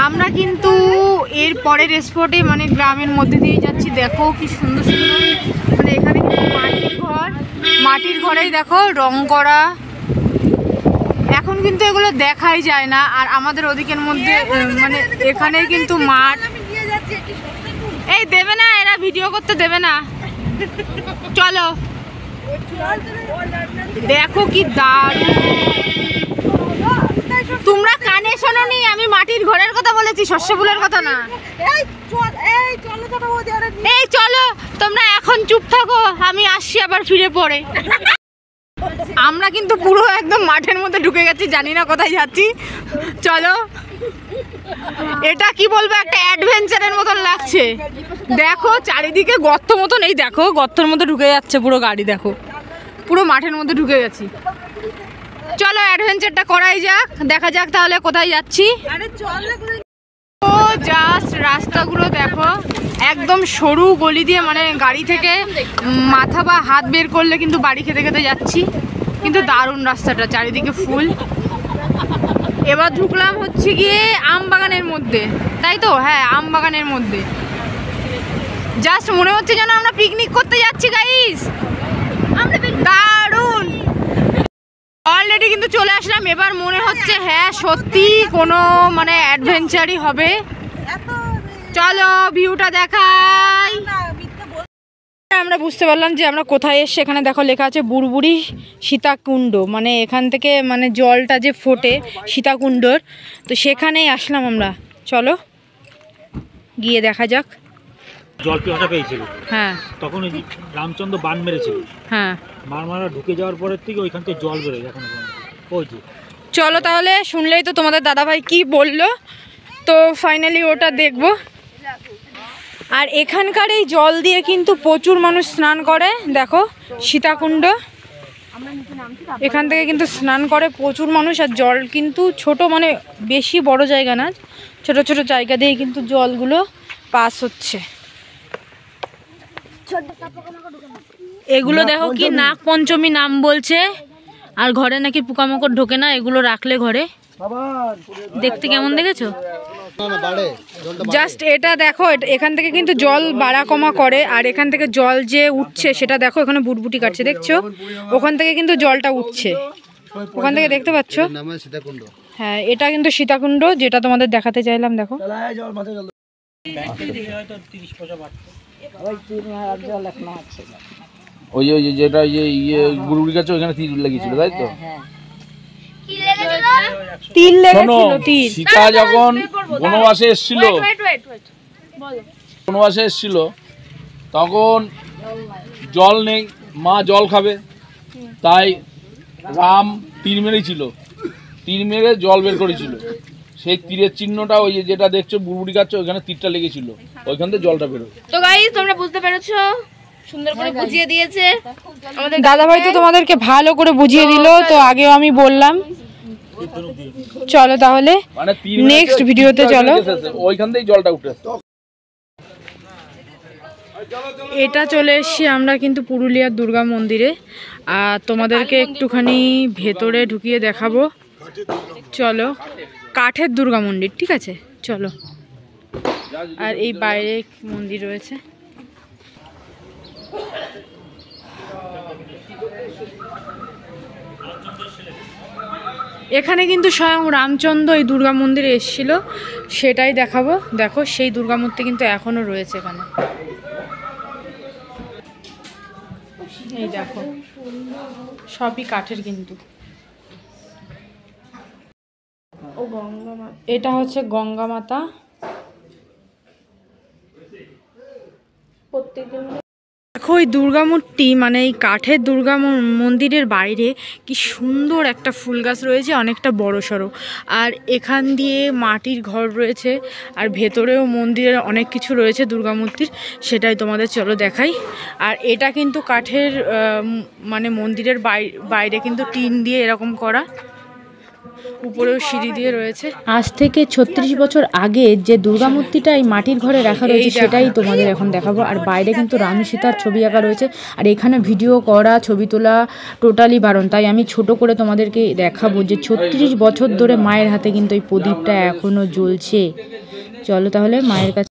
আমরা কিন্তু এর পরের স্পটে মানে গ্রামের মধ্যে দিয়ে যাচ্ছি। দেখো কি সুন্দর সুন্দর, মানে এখানে কিন্তু মাটির ঘরেই দেখো রং করা। এখন কিন্তু এগুলো দেখাই যায় না। আর আমাদের ওদিকের মধ্যে মানে এখানে কিন্তু মাঠ। এই দেবে না, এরা ভিডিও করতে দেবে না। চলো দেখো কি দারুণ। তোমরা কানে শোনোনি, আমি মাটির ঘরের কথা বলেছি, শস্য ফুলের কথা না। এই চলো তোমরা এখন চুপ থাকো, আমি আসছি আবার ফিরে পড়ে। আমরা কিন্তু পুরো একদম মাঠের মধ্যে ঢুকে গেছি, জানি না কোথায় যাচ্ছি। চলো, এটা কি বলবো, একটা অ্যাডভেঞ্চারের মতন লাগছে। দেখো চারিদিকে গর্ত মতন, এই দেখো গর্তের মধ্যে ঢুকে যাচ্ছে পুরো গাড়ি। দেখো পুরো মাঠের মধ্যে ঢুকে গেছি। চলো অ্যাডভেঞ্চারটা করাই যাক, দেখা যাক তাহলে কোথায় যাচ্ছি। ও জাস্ট রাস্তাগুলো দেখো, একদম সরু গলি দিয়ে, মানে গাড়ি থেকে মাথা বা হাত বের করলে কিন্তু বাড়ি খেতে খেতে যাচ্ছি। কিন্তু দারুণ রাস্তাটা, চারিদিকে ফুল। এবার ঢুকলাম হচ্ছে গিয়ে আম বাগানের মধ্যে, তাই তো? হ্যাঁ, আম বাগানের মধ্যে। জাস্ট মনে হচ্ছে যেন আমরা পিকনিক করতে যাচ্ছি গাইস, দারুণ। অলরেডি কিন্তু চলে আসলাম। এবার মনে হচ্ছে হ্যাঁ সত্যি কোনো মানে অ্যাডভেঞ্চারই হবে। চলো ভিউটা দেখাই। আমরা বুঝতে পারলাম যে আমরা কোথায় এসছি। এখানে দেখো লেখা আছে বুড়বুড়ি সীতাকুণ্ড, মানে এখান থেকে মানে জলটা যে ফোটে সীতাকুণ্ডর, তো সেখানেই আসলাম আমরা। চলো গিয়ে দেখা যাক। জল পিপাসা পেয়েছিল, হ্যাঁ, তখন ওই রামচন্দ্র বান মেরেছিল। হ্যাঁ, মারমারা ঢুকে যাওয়ার পরের থেকে ওইখান থেকে জল বেরোয় এখন। ওই যে চলো তাহলে, শুনলেই তো তোমাদের দাদাভাই কি বললো, তো ফাইনালি ওটা দেখব। আর এখানকার এই জল দিয়ে কিন্তু প্রচুর মানুষ স্নান করে। দেখো সীতাকুণ্ড, এখান থেকে কিন্তু স্নান করে প্রচুর মানুষ। আর জল কিন্তু ছোট, মানে বেশি বড় জায়গা না, ছোট ছোট জায়গা দিয়ে কিন্তু জলগুলো পাস হচ্ছে। এগুলো দেখো কি নাগ পঞ্চমী নাম বলছে, আর ঘরে নাকি পোকামাকড় ঢোকে না এগুলো রাখলে ঘরে। দেখতে কেমন দেখেছো? জাস্ট এটা দেখো, এখান থেকে কিন্তু জল বাড়া কমা করে। আর এখান থেকে জল যে উঠছে সেটা দেখো, এখানে বুটবুটি কাটছে, দেখছো? ওখান থেকে কিন্তু জলটা উঠছে, ওখান থেকে দেখতে পাচ্ছ? হ্যাঁ, এটা কিন্তু সীতাকুণ্ড, যেটা তোমাদের দেখাতে চাইলাম। দেখো ওই যে যেটা ইয়ে বুড়বুড়ি গাছে ওইখানে তীর লেগেছিল, তাই তো? তিল লেগেছিল, তিল। সীতা যখন বনবাসে এসেছিল তখন জল নেই, মা জল খাবে, তাই রাম তীর মেরেছিল, তীর মেরে জল বের করেছিল। সেই তীরের চিহ্নটা ওই যেটা দেখছো বুড়বুড়ি গাছ, ওইখানে তীরটা লেগেছিল, ওইখান থেকে জলটা বেরোয়। তো গাইস তোমরা বুঝতে পেরেছো, সুন্দর করে বুঝিয়ে দিয়েছে আমাদের দাদাভাই, তো তোমাদেরকে ভালো করে বুঝিয়ে দিল, তো আগেও আমি বললাম। চলো তাহলে মানে নেক্সট ভিডিওতে চলো। ওইখান থেকেই জলটা উঠে। এটা চলে এসছি আমরা কিন্তু পুরুলিয়ার দুর্গা মন্দিরে, আর তোমাদেরকে একটুখানি ভেতরে ঢুকিয়ে দেখাবো। চলো, কাঠের দুর্গা মন্দির, ঠিক আছে? চলো। আর এই বাইরে মন্দির রয়েছে। এখানে কিন্তু স্বয়ং রামচন্দ্র এই দুর্গা মন্দিরে এসেছিল, সেটাই দেখাবো। দেখো সেই দুর্গা মূর্তি কিন্তু এখনো রয়েছে এখানে, এই দেখো সবই কাঠের কিন্তু। এটা হচ্ছে গঙ্গা মাতা। দেখো এই দুর্গা মূর্তি, মানে এই কাঠের দুর্গা মন্দিরের বাইরে কি সুন্দর একটা ফুল গাছ রয়েছে, অনেকটা বড় সড়ো। আর এখান দিয়ে মাটির ঘর রয়েছে, আর ভেতরেও মন্দিরের অনেক কিছু রয়েছে দুর্গা মূর্তির, সেটাই তোমাদের চলো দেখাই। আর এটা কিন্তু কাঠের মানে মন্দিরের বাইরে কিন্তু টিন দিয়ে এরকম করা। উপরেও সিঁড়ি দিয়ে রয়েছে। আজ থেকে 36 বছর আগে যে দুর্গা মূর্তিটা এই মাটির ঘরে রাখা রয়েছে সেটাই তোমাদের এখন দেখাবো। আর বাইরে কিন্তু রাম সীতার ছবি আঁকা রয়েছে, আর এখানে ভিডিও করা ছবি তোলা টোটালি বারণ। তাই আমি ছোট করে তোমাদেরকে দেখাবো যে 36 বছর ধরে মায়ের হাতে কিন্তু এই প্রদীপটা এখনো জ্বলছে। চলো তাহলে মায়ের কাছে।